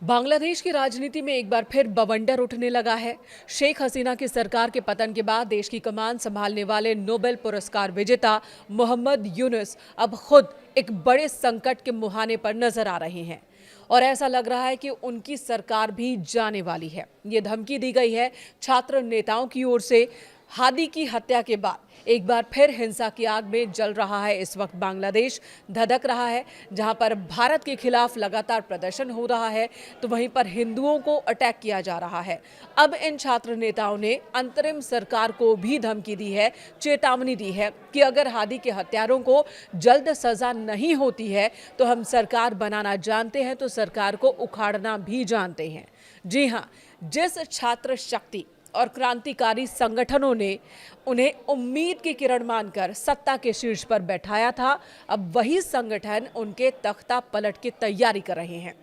बांग्लादेश की राजनीति में एक बार फिर बवंडर उठने लगा है। शेख हसीना की सरकार के पतन के बाद देश की कमान संभालने वाले नोबेल पुरस्कार विजेता मोहम्मद यूनुस अब खुद एक बड़े संकट के मुहाने पर नजर आ रहे हैं और ऐसा लग रहा है कि उनकी सरकार भी जाने वाली है। ये धमकी दी गई है छात्र नेताओं की ओर से। हादी की हत्या के बाद एक बार फिर हिंसा की आग में जल रहा है। इस वक्त बांग्लादेश धधक रहा है, जहां पर भारत के खिलाफ लगातार प्रदर्शन हो रहा है तो वहीं पर हिंदुओं को अटैक किया जा रहा है। अब इन छात्र नेताओं ने अंतरिम सरकार को भी धमकी दी है, चेतावनी दी है कि अगर हादी के हत्यारों को जल्द सजा नहीं होती है तो हम सरकार बनाना जानते हैं, तो सरकार को उखाड़ना भी जानते हैं। जी हां, जिस छात्र शक्ति और क्रांतिकारी संगठनों ने उन्हें उम्मीद की किरण मानकर सत्ता के शीर्ष पर बैठाया था, अब वही संगठन उनके तख्ता पलट की तैयारी कर रहे हैं।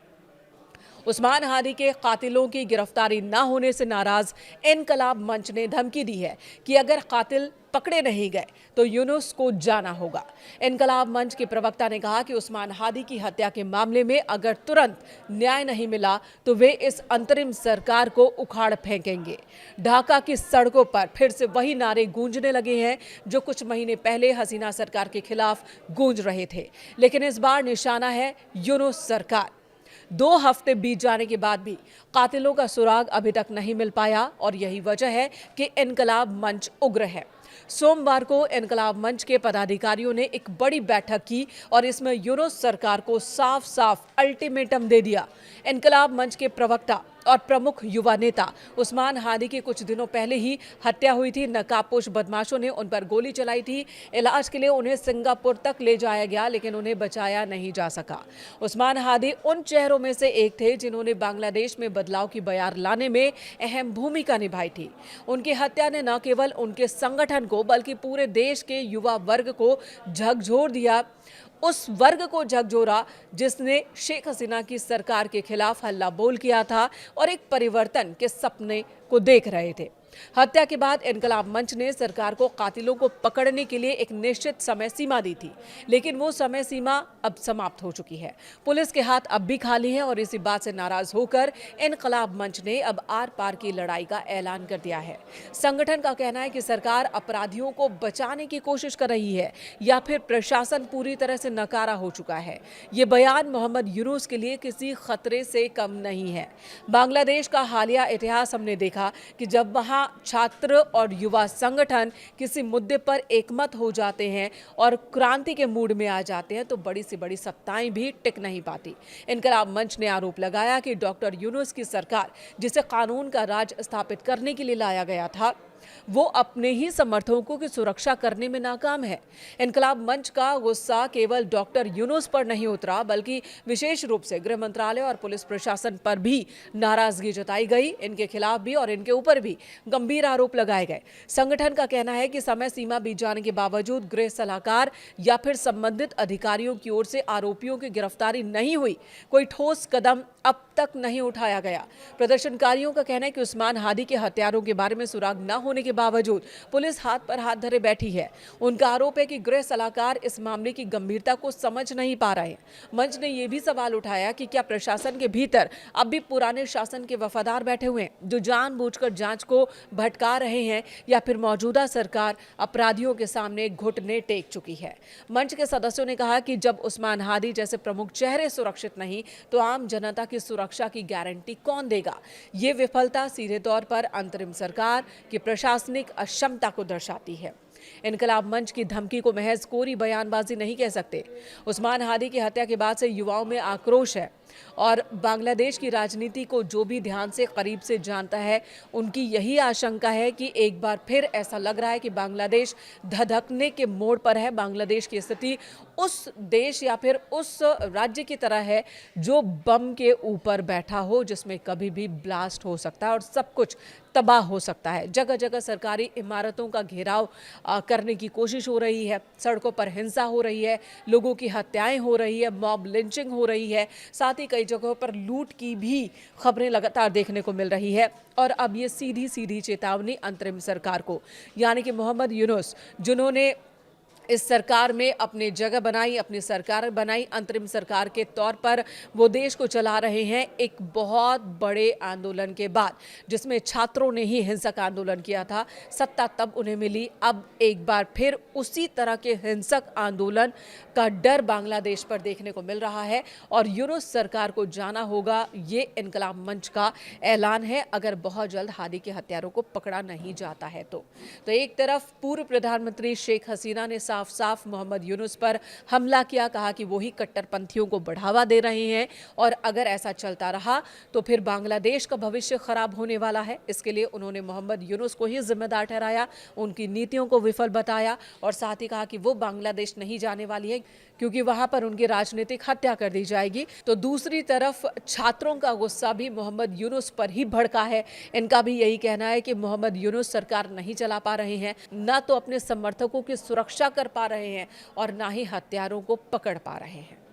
उस्मान हादी के कातिलों की गिरफ्तारी न होने से नाराज इनकलाब मंच ने धमकी दी है कि अगर कातिल पकड़े नहीं गए तो यूनुस को जाना होगा। इनकलाब मंच के प्रवक्ता ने कहा कि उस्मान हादी की हत्या के मामले में अगर तुरंत न्याय नहीं मिला तो वे इस अंतरिम सरकार को उखाड़ फेंकेंगे। ढाका की सड़कों पर फिर से वही नारे गूंजने लगे हैं जो कुछ महीने पहले हसीना सरकार के खिलाफ गूंज रहे थे, लेकिन इस बार निशाना है यूनुस सरकार। 2 हफ्ते बीत जाने के बाद भी कातिलों का सुराग अभी तक नहीं मिल पाया और यही वजह है कि इनकलाब मंच उग्र है। सोमवार को इनकलाब मंच के पदाधिकारियों ने एक बड़ी बैठक की और इसमें यूनुस सरकार को साफ साफ अल्टीमेटम दे दिया। इनकलाब मंच के प्रवक्ता और प्रमुख युवा नेता उस्मान हादी की कुछ दिनों पहले ही हत्या हुई थी। नकाबपोश बदमाशों ने उन पर गोली चलाई थी। इलाज के लिए उन्हें सिंगापुर तक ले जाया गया, लेकिन उन्हें बचाया नहीं जा सका। उस्मान हादी उन चेहरों में से एक थे जिन्होंने बांग्लादेश में बदलाव की बयार लाने में अहम भूमिका निभाई थी। उनकी हत्या ने न केवल उनके संगठन को बल्कि पूरे देश के युवा वर्ग को झकझोर दिया। उस वर्ग को झकझोरा जिसने शेख हसीना की सरकार के खिलाफ हल्ला बोल किया था और एक परिवर्तन के सपने को देख रहे थे। हत्या के बाद इनकलाब मंच ने सरकार को कातिलों को पकड़ने के लिए एक निश्चित समय सीमा दी थी, लेकिन वो समय सीमा अब समाप्त हो चुकी है। पुलिस के हाथ अब भी खाली हैं और इसी बात से नाराज होकर इनकलाब मंच ने अब आर पार की लड़ाई का ऐलान कर दिया है। संगठन का कहना है कि सरकार अपराधियों को बचाने की कोशिश कर रही है या फिर प्रशासन पूरी तरह से नकारा हो चुका है। ये बयान मोहम्मद यूनुस के लिए किसी खतरे से कम नहीं है। बांग्लादेश का हालिया इतिहास हमने देखा कि जब वहां छात्र और युवा संगठन किसी मुद्दे पर एकमत हो जाते हैं और क्रांति के मूड में आ जाते हैं तो बड़ी से बड़ी सत्ताएं भी टिक नहीं पाती। इनकलाब मंच ने आरोप लगाया कि डॉक्टर यूनुस की सरकार, जिसे कानून का राज स्थापित करने के लिए लाया गया था, वो अपने ही समर्थकों की सुरक्षा करने में नाकाम है। इनकलाब मंच का गुस्सा केवल डॉक्टर यूनुस पर नहीं उतरा, बल्कि विशेष रूप से गृह मंत्रालय और पुलिस प्रशासन पर भी नाराजगी जताई गई। इनके खिलाफ भी और इनके ऊपर भी गंभीर आरोप लगाए गए। संगठन का कहना है कि समय सीमा बीत जाने के बावजूद गृह सलाहकार या फिर संबंधित अधिकारियों की ओर से आरोपियों की गिरफ्तारी नहीं हुई, कोई ठोस कदम अब तक नहीं उठाया गया। प्रदर्शनकारियों का कहना है कि उस्मान हादी के हत्यारों के बारे में सुराग न होने के बावजूद पुलिस हाथ पर हाथ धरे बैठी है। उनका आरोप है कि गृह सलाहकार इस मामले की गंभीरता को समझ नहीं पा रहे हैं। मंच ने यह भी सवाल उठाया कि क्या प्रशासन के भीतर अब भी पुराने शासन के वफादार बैठे हुए हैं जो जानबूझकर जांच को भटका रहे हैं, या फिर मौजूदा सरकार अपराधियों के सामने घुटने टेक चुकी है। मंच के सदस्यों ने कहा कि जब उस्मान हादी जैसे प्रमुख चेहरे सुरक्षित नहीं तो आम जनता की सुरक्षा की गारंटी कौन देगा। ये विफलता सीधे तौर पर अंतरिम सरकार की प्रशासनिक अक्षमता को दर्शाती है। इनकलाब मंच की धमकी को महज कोरी बयानबाजी नहीं कह सकते। उस्मान हादी की हत्या के बाद से युवाओं में आक्रोश है और बांग्लादेश की राजनीति को जो भी ध्यान से करीब से जानता है उनकी यही आशंका है कि एक बार फिर ऐसा लग रहा है कि बांग्लादेश धधकने के मोड़ पर है। बांग्लादेश की स्थिति उस देश या फिर उस राज्य की तरह है जो बम के ऊपर बैठा हो, जिसमें कभी भी ब्लास्ट हो सकता है और सब कुछ तबाह हो सकता है। जगह जगह सरकारी इमारतों का घेराव करने की कोशिश हो रही है, सड़कों पर हिंसा हो रही है, लोगों की हत्याएं हो रही है, मॉब लिंचिंग हो रही है, साथ ही कई जगहों पर लूट की भी खबरें लगातार देखने को मिल रही है। और अब ये सीधी सीधी चेतावनी अंतरिम सरकार को, यानी कि मोहम्मद यूनुस, जिन्होंने इस सरकार में अपनी जगह बनाई, अपनी सरकार बनाई, अंतरिम सरकार के तौर पर वो देश को चला रहे हैं एक बहुत बड़े आंदोलन के बाद, जिसमें छात्रों ने ही हिंसक आंदोलन किया था। सत्ता तब उन्हें मिली, अब एक बार फिर उसी तरह के हिंसक आंदोलन का डर बांग्लादेश पर देखने को मिल रहा है और यूनुस सरकार को जाना होगा, ये इनकलाब मंच का ऐलान है अगर बहुत जल्द हादी के हत्यारों को पकड़ा नहीं जाता है तो एक तरफ पूर्व प्रधानमंत्री शेख हसीना ने साफ साफ मोहम्मद यूनुस पर हमला किया, कहा कि वो ही कट्टरपंथियों को बढ़ावा दे रहे हैं और अगर ऐसा चलता रहा तो फिर बांग्लादेश का भविष्य खराब होने वाला है। इसके लिए उन्होंने मोहम्मद यूनुस को ही जिम्मेदार ठहराया, उनकी नीतियों को विफल बताया और साथ ही कहा कि वो बांग्लादेश नहीं जाने वाली है क्योंकि वहां पर उनकी राजनीतिक हत्या कर दी जाएगी। तो दूसरी तरफ छात्रों का गुस्सा भी मोहम्मद यूनुस पर ही भड़का है। इनका भी यही कहना है कि मोहम्मद यूनुस सरकार नहीं चला पा रहे हैं, ना तो अपने समर्थकों की सुरक्षा कर पा रहे हैं और ना ही हत्यारों को पकड़ पा रहे हैं।